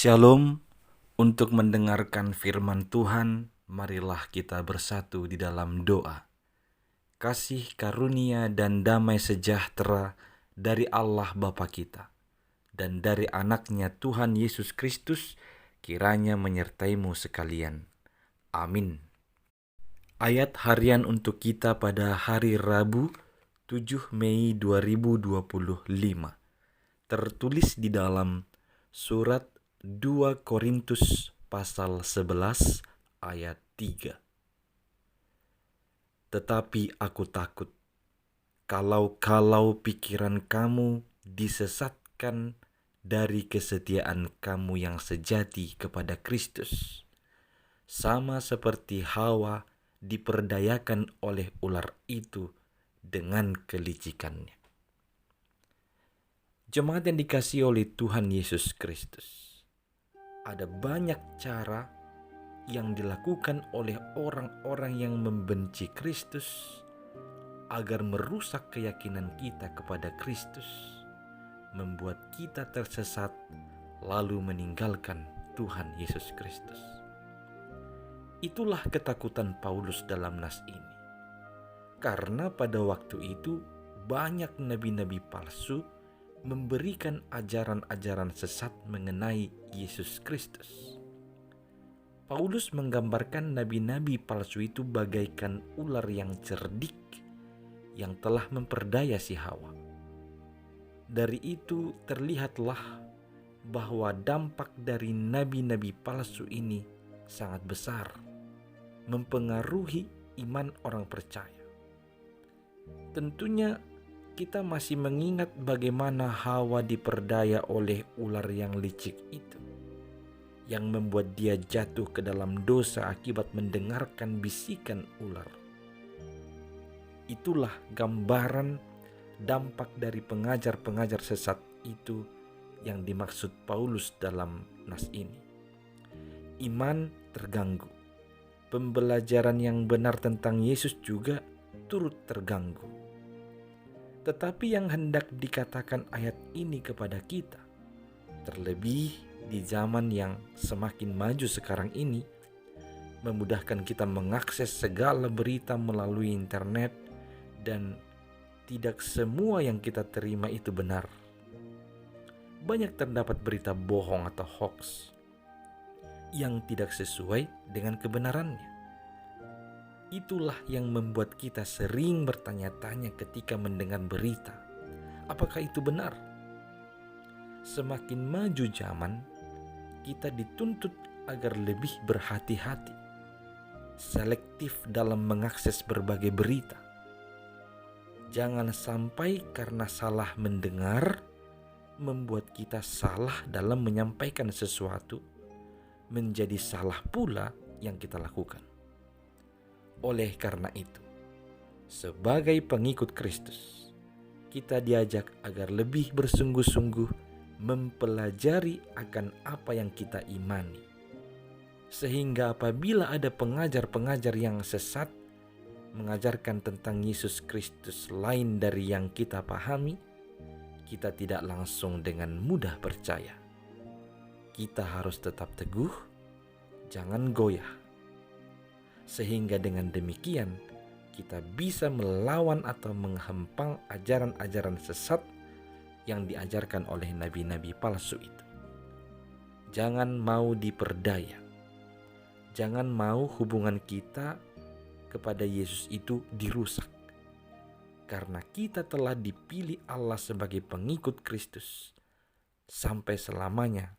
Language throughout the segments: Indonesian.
Shalom. Untuk mendengarkan firman Tuhan, marilah kita bersatu di dalam doa. Kasih karunia dan damai sejahtera dari Allah Bapa kita dan dari anaknya Tuhan Yesus Kristus kiranya menyertaimu sekalian. Amin. Ayat harian untuk kita pada hari Rabu 7 Mei 2025 tertulis di dalam surat 2 Korintus pasal 11 ayat 3. Tetapi aku takut kalau pikiran kamu disesatkan dari kesetiaan kamu yang sejati kepada Kristus, sama seperti Hawa diperdayakan oleh ular itu dengan kelicikannya. Jemaat yang dikasihi oleh Tuhan Yesus Kristus, ada banyak cara yang dilakukan oleh orang-orang yang membenci Kristus agar merusak keyakinan kita kepada Kristus, membuat kita tersesat lalu meninggalkan Tuhan Yesus Kristus. Itulah ketakutan Paulus dalam nas ini. Karena pada waktu itu banyak nabi-nabi palsu memberikan ajaran-ajaran sesat mengenai Yesus Kristus. Paulus menggambarkan nabi-nabi palsu itu bagaikan ular yang cerdik yang telah memperdaya si Hawa. Dari itu terlihatlah bahwa dampak dari nabi-nabi palsu ini sangat besar, mempengaruhi iman orang percaya. Tentunya kita masih mengingat bagaimana Hawa diperdaya oleh ular yang licik itu, yang membuat dia jatuh ke dalam dosa akibat mendengarkan bisikan ular. Itulah gambaran dampak dari pengajar-pengajar sesat itu yang dimaksud Paulus dalam nas ini. Iman terganggu. Pembelajaran yang benar tentang Yesus juga turut terganggu. Tetapi yang hendak dikatakan ayat ini kepada kita, terlebih di zaman yang semakin maju sekarang ini, memudahkan kita mengakses segala berita melalui internet dan tidak semua yang kita terima itu benar. Banyak terdapat berita bohong atau hoax yang tidak sesuai dengan kebenarannya. Itulah yang membuat kita sering bertanya-tanya ketika mendengar berita, apakah itu benar? Semakin maju zaman, kita dituntut agar lebih berhati-hati, selektif dalam mengakses berbagai berita. Jangan sampai karena salah mendengar, membuat kita salah dalam menyampaikan sesuatu, menjadi salah pula yang kita lakukan. Oleh karena itu, sebagai pengikut Kristus, kita diajak agar lebih bersungguh-sungguh mempelajari akan apa yang kita imani. Sehingga apabila ada pengajar-pengajar yang sesat, mengajarkan tentang Yesus Kristus lain dari yang kita pahami, kita tidak langsung dengan mudah percaya. Kita harus tetap teguh, jangan goyah. Sehingga dengan demikian kita bisa melawan atau menghempang ajaran-ajaran sesat yang diajarkan oleh nabi-nabi palsu itu. Jangan mau diperdaya. Jangan mau hubungan kita kepada Yesus itu dirusak. Karena kita telah dipilih Allah sebagai pengikut Kristus. Sampai selamanya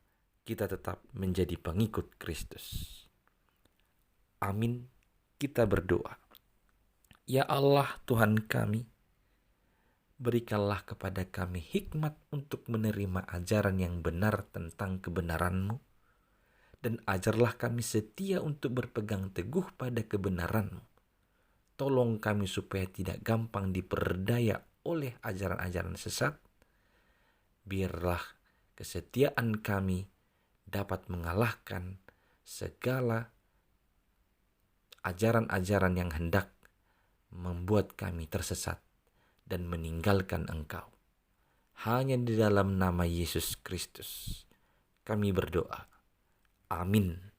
kita tetap menjadi pengikut Kristus. Amin. Kita berdoa. Ya Allah Tuhan kami, berikanlah kepada kami hikmat untuk menerima ajaran yang benar tentang kebenaran-Mu, dan ajarlah kami setia untuk berpegang teguh pada kebenaran-Mu. Tolong kami supaya tidak gampang diperdaya oleh ajaran-ajaran sesat. Biarlah kesetiaan kami dapat mengalahkan segala ajaran-ajaran yang hendak membuat kami tersesat dan meninggalkan Engkau. Hanya di dalam nama Yesus Kristus kami berdoa. Amin.